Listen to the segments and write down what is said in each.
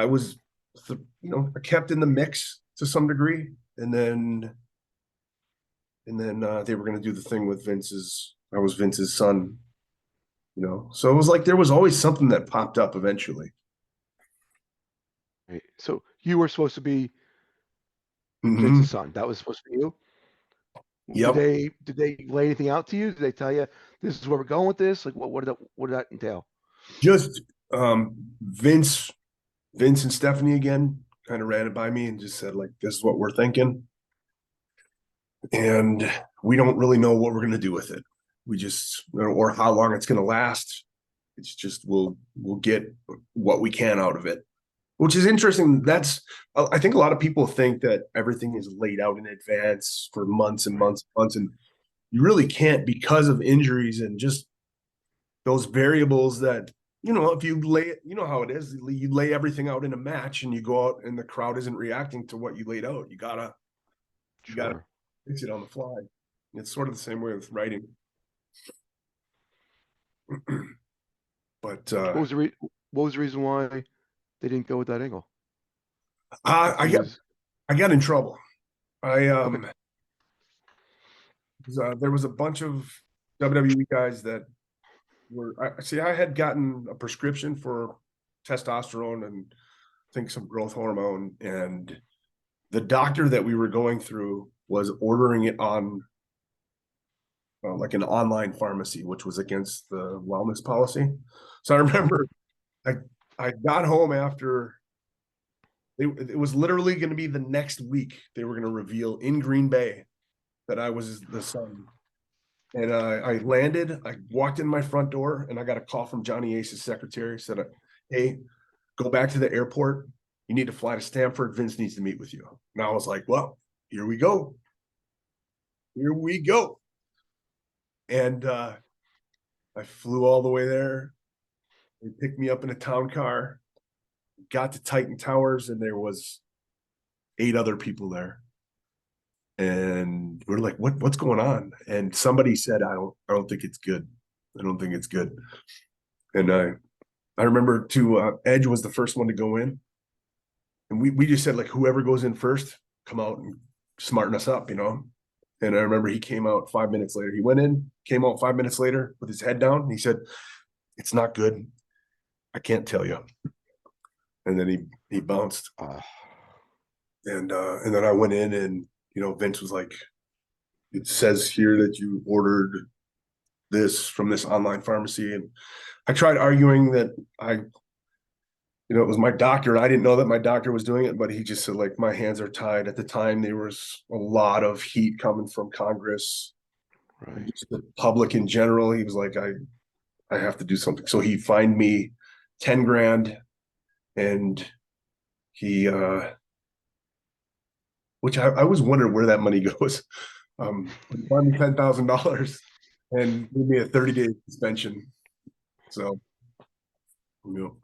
I was, kept in the mix to some degree, and then they were going to do the thing with Vince's. I was Vince's son, So it was like there was always something that popped up eventually. Right. So you were supposed to be Hmm. Vince's son. That was supposed to be you. Did Yep. they lay anything out to you? Did they tell you this is where we're going with this? Like what did that entail? Just Vince and Stephanie again kind of ran it by me and just said like, "This is what we're thinking," and we don't really know what we're going to do with it. We just or how long it's going to last. It's just we'll get what we can out of it, which is interesting. That's I think a lot of people think that everything is laid out in advance for months and Right. months and months, and you really can't because of injuries and just those variables that if you lay it, you know how it is. You lay everything out in a match and you go out and the crowd isn't reacting to what you laid out. You gotta Sure. fix it on the fly. It's sort of the same way with writing. But What was the re- what was the reason why they didn't go with that angle? I, Like I he got was I got in trouble. I okay. there was a bunch of WWE guys that I had gotten a prescription for testosterone and I think some growth hormone, and the doctor that we were going through was ordering it on like an online pharmacy, which was against the wellness policy. So I Right. remember I I got home after it was literally going to be the next week they were going to reveal in Green Bay that I was the son. And I landed, I walked in my front door and I got a call from Johnny Ace's secretary, said, "Hey, go back to the airport. You need to fly to Stanford. Vince needs to meet with you." And I was like, "Well, here we go. Here we go." And I flew all the way there. They picked me up in a town car, got to Titan Towers, and there was 8 other people there. And we're like, what's going on? And somebody said, I don't think it's good. I don't think it's good. And I remember Edge was the first one to go in. And we just said, like, whoever goes in first, come out and smarten us up. And I remember he came out 5 minutes later. He went in, came out 5 minutes later with his head down. And he said, "It's not good. I can't tell you." And then he bounced. Uh, And then I went in and Vince was like, "It says here that you ordered this from this online pharmacy." And I tried arguing that it was my doctor. I didn't know that my doctor was doing it, but he just said, like, my hands are tied. At the time, there was a lot of heat coming from Congress and right. just the public in general. He was like, I have to do something. So he fined me 10 grand, and he which I was wondering where that money goes. He fined me $10,000 and gave me a 30-day suspension. So, you know,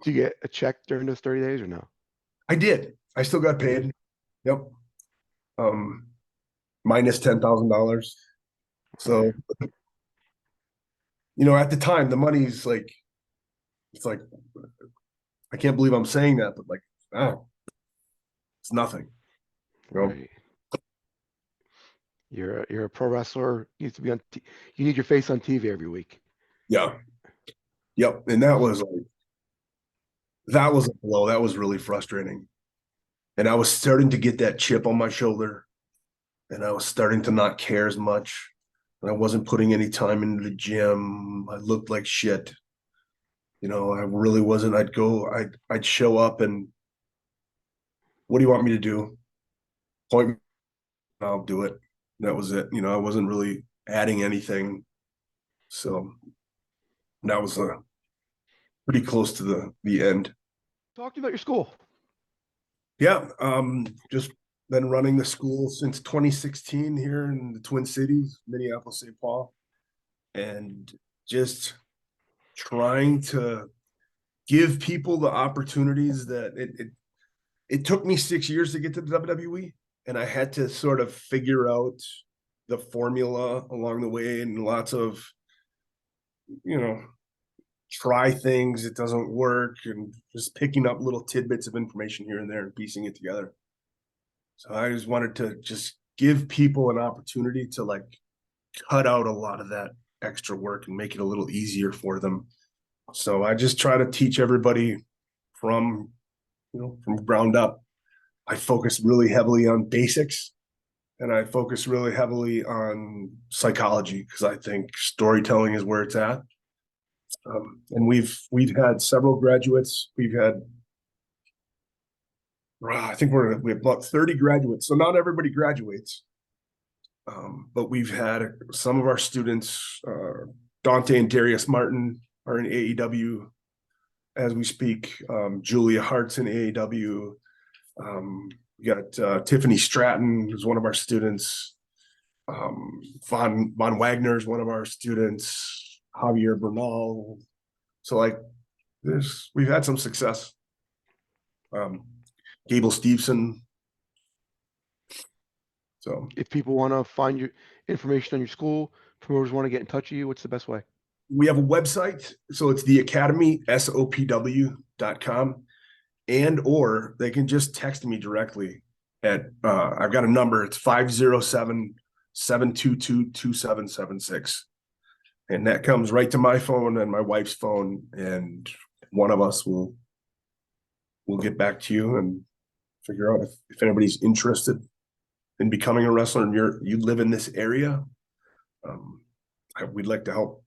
Do you get a check during those 30 days or no? I did. I still got You did. paid. Yep. Um, minus $10,000. Okay. So, at the time, the money's like, it's like, I can't believe I'm saying that, but like, oh, it's nothing. You know? Right. You're a pro wrestler. You need to be you need your face on TV every week. Yeah. Yep. And that was a blow. That was really frustrating. And I was starting to get that chip on my shoulder, and I was starting to not care as much. And I wasn't putting any time into the gym. I looked like shit. I really wasn't. I'd show up and, "What do you want me to do?" Point me, I'll do it. That was it. I wasn't really adding anything. So that was pretty close to the end. Talk to me about your school. Yeah, just been running the school since 2016 here in the Twin Cities, Minneapolis, St. Paul, and just trying to give people the opportunities that it took me 6 years to get to the WWE, and I had to sort of figure out the formula along the way, and lots of you know try things, it doesn't work, and just picking up little tidbits of information here and there and piecing it together. So I just wanted to just give people an opportunity to like cut out a lot of that extra work and make it a little easier for them. So I just try to teach everybody from, from ground up. I focus really heavily on basics, and I focus really heavily on psychology because I think storytelling is where it's at. And we've had several graduates. We've had, I think we have about 30 graduates. So not everybody graduates, but we've had some of our students. Dante and Darius Martin are in AEW as we speak. Julia Hart's in AEW. We got Tiffany Stratton, who's one of our students. Von Wagner is one of our students. Javier Bernal. So like we've had some success. Gable Stevenson. So If people want to find your information on your school, promoters want to get in touch with you, what's the best way? we have a website. So it's the Academy, SOPW.com. And or they can just text me directly at I've got a number. It's 507-722-2776. And that comes right to my phone and my wife's phone, and one of us will get back to you and figure out if anybody's interested in becoming a wrestler and you live in this area. We'd like to help